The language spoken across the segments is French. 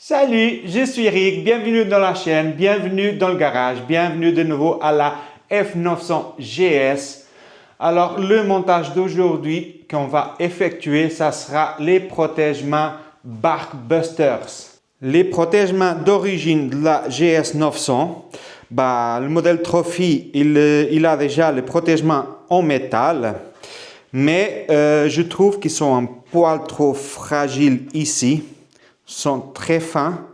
Salut, je suis Rick, bienvenue dans la chaîne, bienvenue dans le garage, bienvenue de nouveau à la F900 GS. Alors le montage d'aujourd'hui qu'on va effectuer, ça sera les protègements Barkbusters. Les protègements d'origine de la GS 900, le modèle Trophy, il a déjà le protègement en métal, mais je trouve qu'ils sont un poil trop fragiles ici. Sont très fins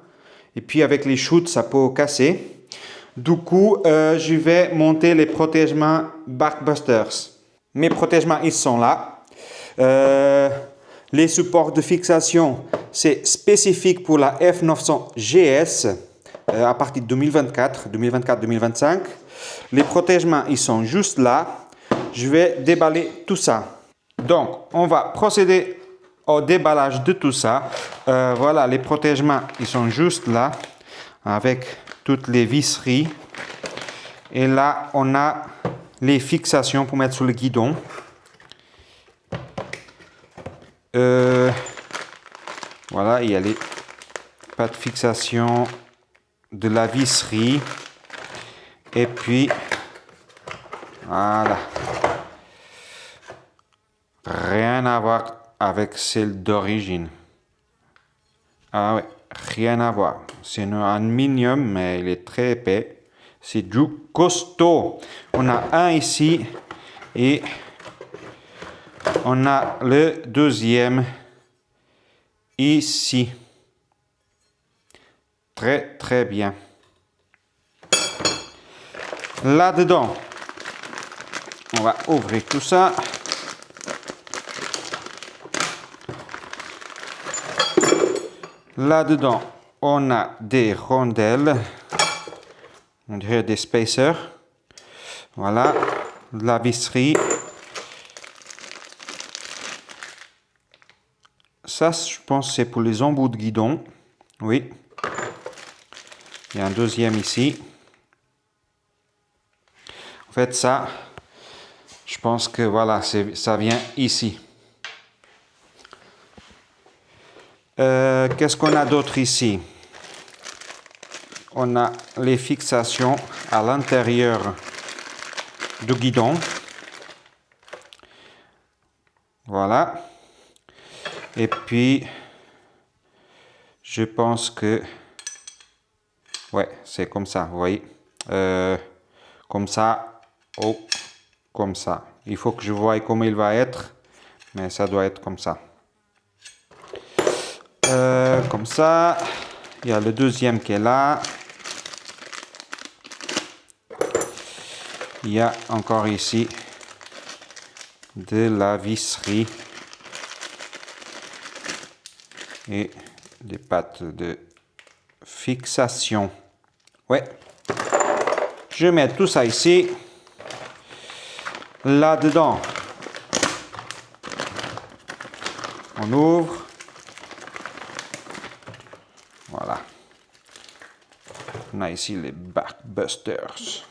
et puis avec les shoots ça peut casser. Du coup je vais monter les protègements Barkbusters. Mes protègements ils sont là. Les supports de fixation c'est spécifique pour la F900 GS à partir de 2024-2025. Les protègements ils sont juste là. Je vais déballer tout ça. Donc on va procéder au déballage de tout ça. Voilà, les protègements, ils sont juste là, avec toutes les visseries. Et là, on a les fixations pour mettre sur le guidon. Voilà, il y a les pas de fixation de la visserie. Et puis, voilà. Rien à voir avec celle d'origine. Ah ouais, rien à voir. C'est un aluminium, mais il est très épais. C'est du costaud. On a un ici et on a le deuxième ici. Très très bien. Là-dedans, on va ouvrir tout ça. Là-dedans, on a des rondelles, on dirait des spacers. Voilà, de la visserie. Ça, je pense, c'est pour les embouts de guidon. Oui. Il y a un deuxième ici. En fait, ça, je pense que voilà, ça vient ici. Qu'est-ce qu'on a d'autre ici? On a les fixations à l'intérieur du guidon. Voilà. Et puis, je pense que... Ouais, c'est comme ça, vous voyez. Comme ça, ou comme ça. Il faut que je voie comment il va être, mais ça doit être comme ça. Comme ça. Il y a le deuxième qui est là. Il y a encore ici de la visserie et des pattes de fixation. Ouais. Je mets tout ça ici. Là-dedans, on ouvre. Voilà. On a ici les Barkbusters.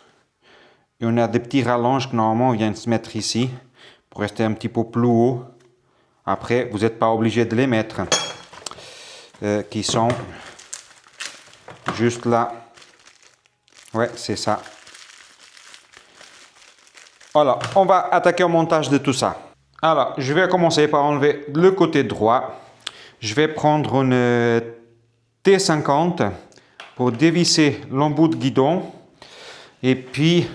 Et on a des petits rallonges que normalement on vient de se mettre ici pour rester un petit peu plus haut. Après, vous n'êtes pas obligé de les mettre. Qui sont juste là. Ouais, c'est ça. Alors, on va attaquer au montage de tout ça. Alors, je vais commencer par enlever le côté droit. Je vais prendre une T50 pour dévisser l'embout de guidon. Et puis,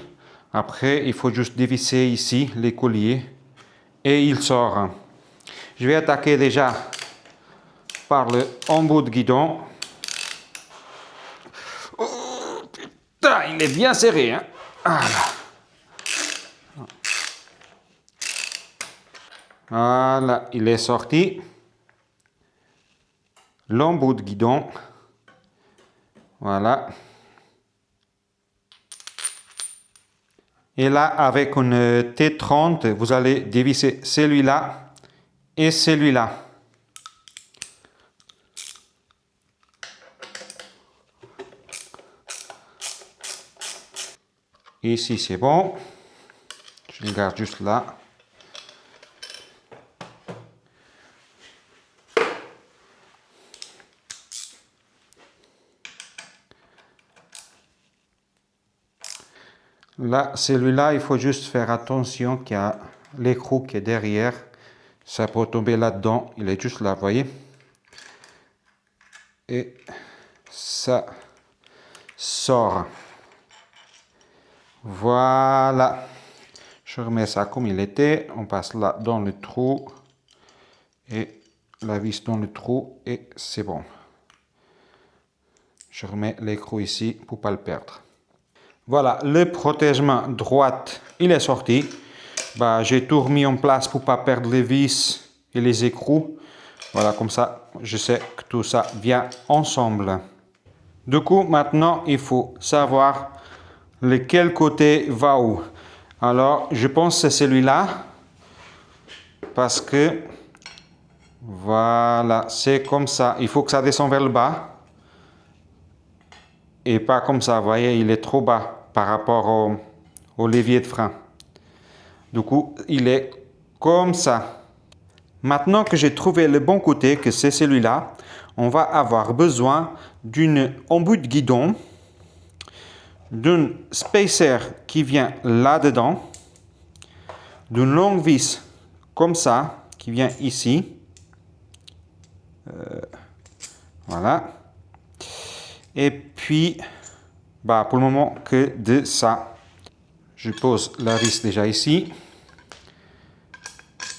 après, il faut juste dévisser ici les colliers. Et il sort. Je vais attaquer déjà par le embout de guidon. Oh, putain, il est bien serré. Hein? Voilà, il est sorti. L'embout de guidon. Voilà. Et là, avec une T30, vous allez dévisser celui-là et celui-là. Ici, c'est bon. Je le garde juste là. Là, celui-là, il faut juste faire attention qu'il y a l'écrou qui est derrière. Ça peut tomber là-dedans. Il est juste là, vous voyez. Et ça sort. Voilà. Je remets ça comme il était. On passe là dans le trou. Et la vis dans le trou. Et c'est bon. Je remets l'écrou ici pour ne pas le perdre. Voilà, le protègement droite, il est sorti. J'ai tout remis en place pour ne pas perdre les vis et les écrous. Voilà, comme ça, je sais que tout ça vient ensemble. Du coup, maintenant, il faut savoir lequel côté va où. Alors, je pense que c'est celui-là. Parce que, voilà, c'est comme ça. Il faut que ça descende vers le bas. Et pas comme ça, vous voyez, il est trop bas par rapport au levier de frein. Du coup, il est comme ça. Maintenant que j'ai trouvé le bon côté, que c'est celui-là, on va avoir besoin d'une embuie de guidon, d'un spacer qui vient là-dedans, d'une longue vis comme ça, qui vient ici. Voilà. Et puis, pour le moment, que de ça. Je pose la vis déjà ici.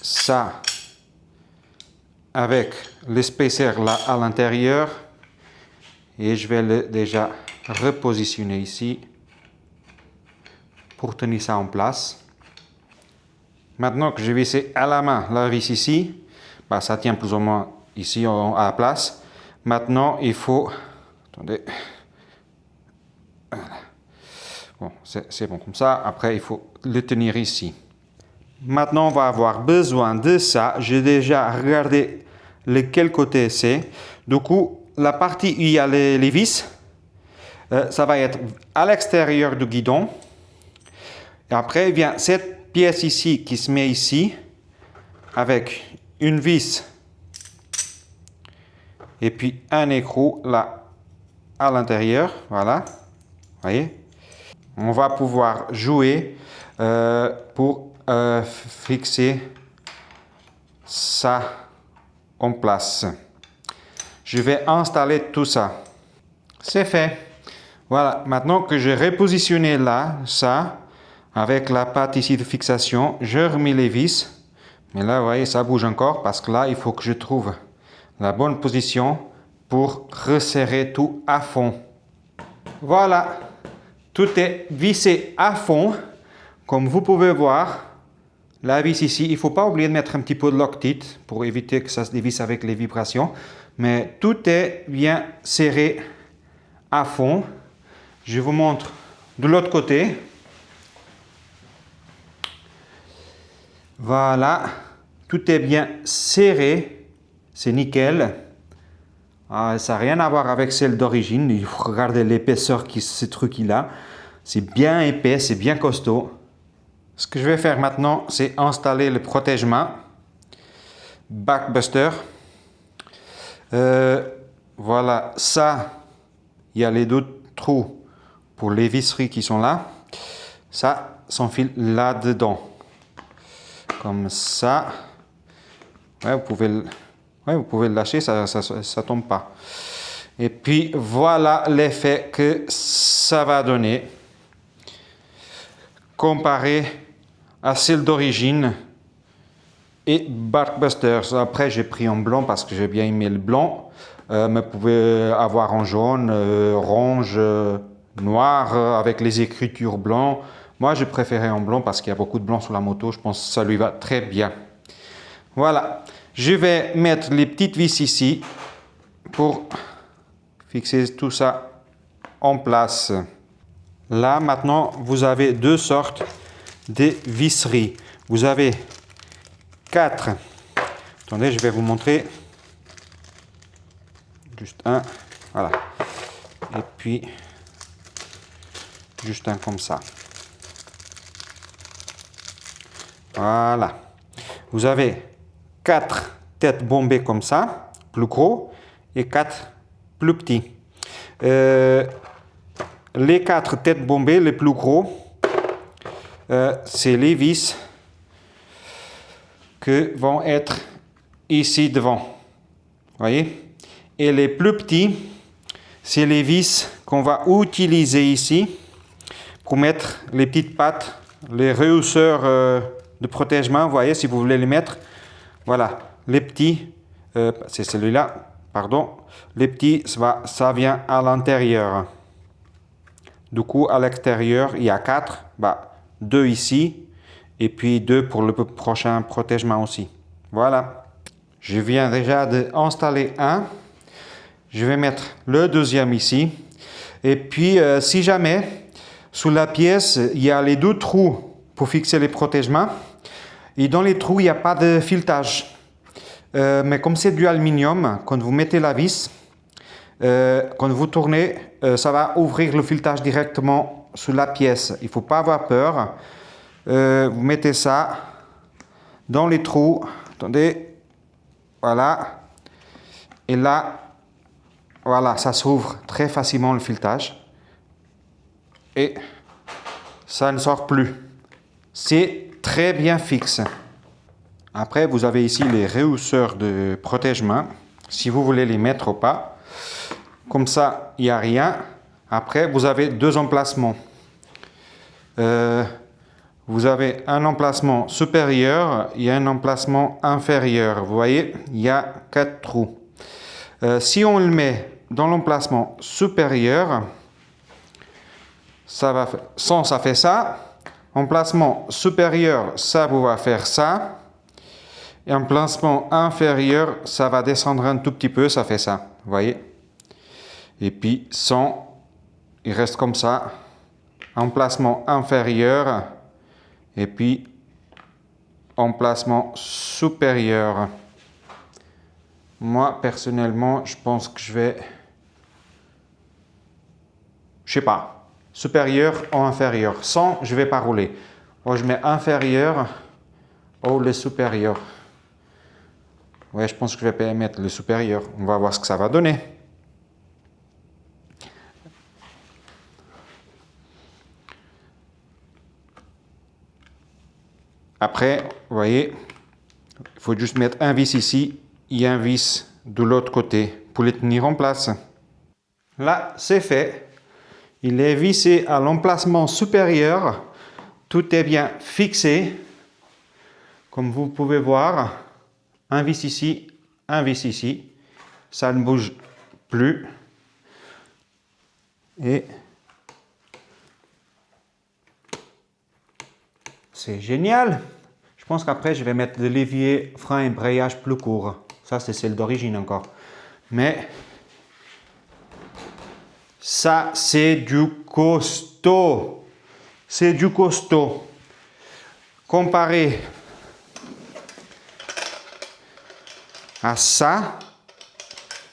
Ça, avec le spacer là à l'intérieur. Et je vais le déjà repositionner ici pour tenir ça en place. Maintenant que j'ai vissé à la main la vis ici, ça tient plus ou moins ici à la place. Maintenant, il faut... Attendez. Voilà. Bon, c'est bon comme ça. Après, il faut le tenir ici. Maintenant, on va avoir besoin de ça. J'ai déjà regardé lequel côté c'est. Du coup, la partie où il y a les vis, ça va être à l'extérieur du guidon. Et après, il vient cette pièce ici qui se met ici avec une vis et puis un écrou là à l'intérieur. Voilà. Vous voyez? On va pouvoir jouer pour fixer ça en place. Je vais installer tout ça. C'est fait. Voilà, maintenant que j'ai repositionné là, ça, avec la patte ici de fixation, je remets les vis. Mais là, vous voyez, ça bouge encore parce que là, il faut que je trouve la bonne position pour resserrer tout à fond. Voilà, tout est vissé à fond. Comme vous pouvez voir, la vis ici, il ne faut pas oublier de mettre un petit peu de Loctite pour éviter que ça se dévisse avec les vibrations. Mais tout est bien serré à fond. Je vous montre de l'autre côté. Voilà, tout est bien serré. C'est nickel. Ça n'a rien à voir avec celle d'origine. Il faut regarder l'épaisseur que ce truc-là. C'est bien épais, c'est bien costaud. Ce que je vais faire maintenant, c'est installer le protègement Backbuster. Voilà, ça, il y a les deux trous pour les visseries qui sont là. Ça s'enfile là-dedans. Comme ça. Ouais, vous pouvez le lâcher, ça tombe pas. Et puis, voilà l'effet que ça va donner. Comparé à celle d'origine et Backbusters. Après, j'ai pris en blanc parce que j'ai bien aimé le blanc. Mais vous pouvez avoir en jaune, orange, noir, avec les écritures blanc. Moi, j'ai préféré en blanc parce qu'il y a beaucoup de blanc sur la moto. Je pense que ça lui va très bien. Voilà. Je vais mettre les petites vis ici pour fixer tout ça en place. Là, maintenant, vous avez deux sortes de visseries. Vous avez 4. Attendez, je vais vous montrer. Juste un. Voilà. Et puis, juste un comme ça. Voilà. Vous avez 4 têtes bombées comme ça, plus gros, et 4 plus petits. Les 4 têtes bombées, les plus gros, c'est les vis qui vont être ici devant. Voyez? Et les plus petits, c'est les vis qu'on va utiliser ici pour mettre les petites pattes, les rehausseurs de protègement. Vous voyez, si vous voulez les mettre, voilà, les petits, c'est celui-là, pardon. Les petits, ça vient à l'intérieur. Du coup, à l'extérieur, il y a 4, 2 ici, et puis 2 pour le prochain protègement aussi. Voilà. Je viens déjà d'installer un. Je vais mettre le deuxième ici. Et puis, si jamais, sous la pièce, il y a les 2 trous pour fixer les protègements. Et dans les trous, il n'y a pas de filetage. Mais comme c'est du aluminium, quand vous mettez la vis, quand vous tournez, ça va ouvrir le filetage directement sous la pièce. Il ne faut pas avoir peur. Vous mettez ça dans les trous. Attendez. Voilà. Et là, voilà, ça s'ouvre très facilement le filetage. Et ça ne sort plus. C'est très bien fixe. Après, vous avez ici les rehausseurs de protègement. Si vous voulez les mettre ou pas. Comme ça, il n'y a rien. Après, vous avez 2 emplacements. Vous avez un emplacement supérieur et un emplacement inférieur. Vous voyez, il y a 4 trous. Si on le met dans l'emplacement supérieur, ça fait ça. Emplacement supérieur, ça va faire ça. Et emplacement inférieur, ça va descendre un tout petit peu, ça fait ça. Vous voyez? Et puis, il reste comme ça. Emplacement inférieur. Et puis, emplacement supérieur. Moi, personnellement, je pense que je vais... Je sais pas. Supérieur ou inférieur. Sans, je vais pas rouler. Oh, je mets inférieur ou le supérieur. Ouais, je pense que je vais mettre le supérieur. On va voir ce que ça va donner. Après, vous voyez, il faut juste mettre un vis ici et un vis de l'autre côté pour les tenir en place. Là, c'est fait. Il est vissé à l'emplacement supérieur. Tout est bien fixé. Comme vous pouvez voir, un vis ici, un vis ici. Ça ne bouge plus. Et c'est génial. Je pense qu'après, je vais mettre le levier frein et embrayage plus court. Ça, c'est celle d'origine encore. Mais ça, c'est du costaud. C'est du costaud. Comparé à ça,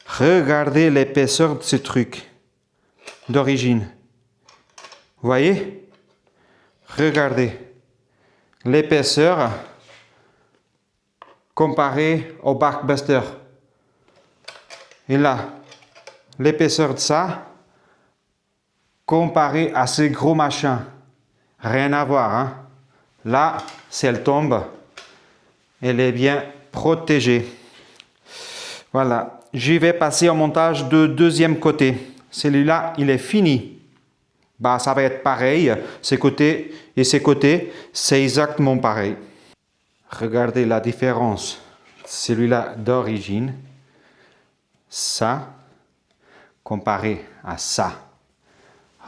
regardez l'épaisseur de ce truc d'origine. Vous voyez? Regardez l'épaisseur comparée au Barkbuster. Et là, l'épaisseur de ça comparée à ces gros machins. Rien à voir. Hein? Là, si elle tombe, elle est bien protégée. Voilà. Je vais passer au montage de deuxième côté. Celui-là, il est fini. Ça va être pareil. Ces côtés et ces côtés, c'est exactement pareil. Regardez la différence. Celui-là d'origine. Ça, comparé à ça.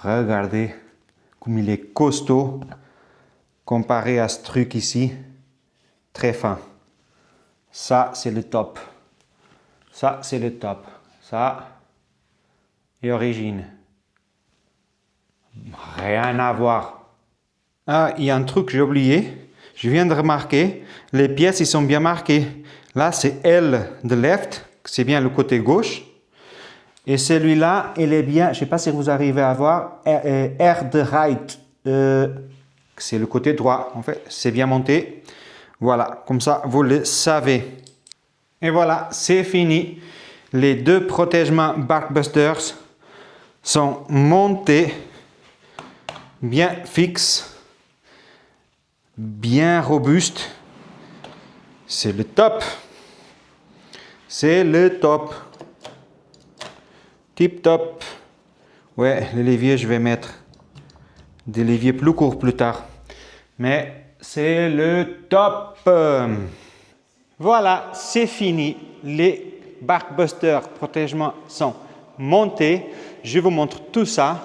Regardez comme il est costaud. Comparé à ce truc ici. Très fin. Ça, c'est le top. Ça, c'est le top. Ça et origine. Rien à voir. Ah, il y a un truc que j'ai oublié. Je viens de remarquer, les pièces ils sont bien marquées. Là, c'est L de left, c'est bien le côté gauche. Et celui-là, il est bien, je ne sais pas si vous arrivez à voir, R de right. C'est le côté droit, en fait. C'est bien monté. Voilà, comme ça, vous le savez. Et voilà, c'est fini. Les 2 protègements Barkbusters sont montés bien fixes. bien robuste. C'est le top. C'est le top. Tip top. Ouais, le levier, je vais mettre des leviers plus courts plus tard. Mais c'est le top. Voilà, c'est fini. Les Barkbuster protègements sont montés. Je vous montre tout ça.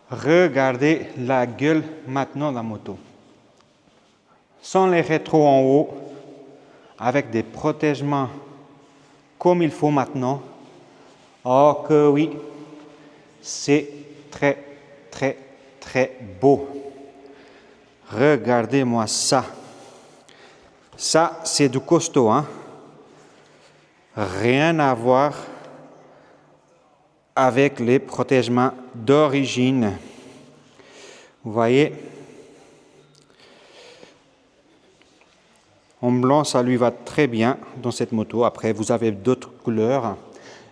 Regardez la gueule maintenant de la moto. Sans les rétros en haut, avec des protègements comme il faut maintenant. Oh que oui, c'est très, très, très beau. Regardez-moi ça. Ça, c'est du costaud, hein? Rien à voir avec les protègements d'origine. Vous voyez? En blanc, ça lui va très bien dans cette moto. Après, vous avez d'autres couleurs.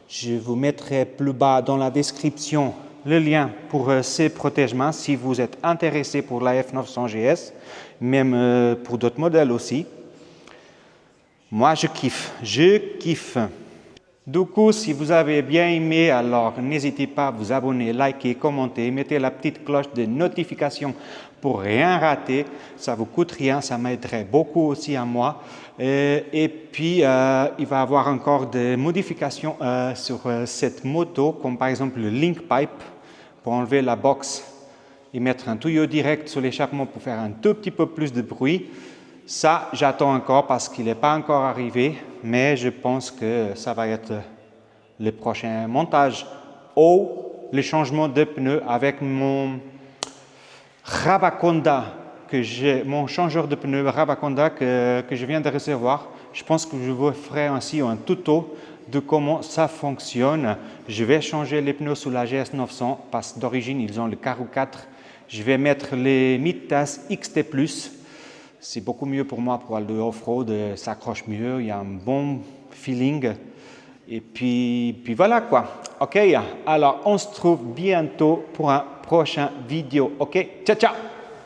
Je vous mettrai plus bas dans la description le lien pour ces protègements si vous êtes intéressé pour la F900 GS, même pour d'autres modèles aussi. Moi, je kiffe. Je kiffe. Du coup, si vous avez bien aimé, alors n'hésitez pas à vous abonner, liker, commenter, mettez la petite cloche de notification pour rien rater. Ça ne vous coûte rien, ça m'aiderait beaucoup aussi à moi. Et puis, il va y avoir encore des modifications sur cette moto, comme par exemple le link pipe pour enlever la box et mettre un tuyau direct sur l'échappement pour faire un tout petit peu plus de bruit. Ça, j'attends encore parce qu'il n'est pas encore arrivé, mais je pense que ça va être le prochain montage ou le changement de pneus avec mon Rabaconda, mon changeur de pneus Rabaconda que je viens de recevoir. Je pense que je vous ferai ainsi un tuto de comment ça fonctionne. Je vais changer les pneus sous la GS 900 parce que d'origine, ils ont le Carro 4. Je vais mettre les Mitas XT+. C'est beaucoup mieux pour moi pour aller off-road, ça accroche mieux, il y a un bon feeling. Et puis voilà quoi. Ok, alors on se trouve bientôt pour un prochain vidéo. Ok, ciao ciao.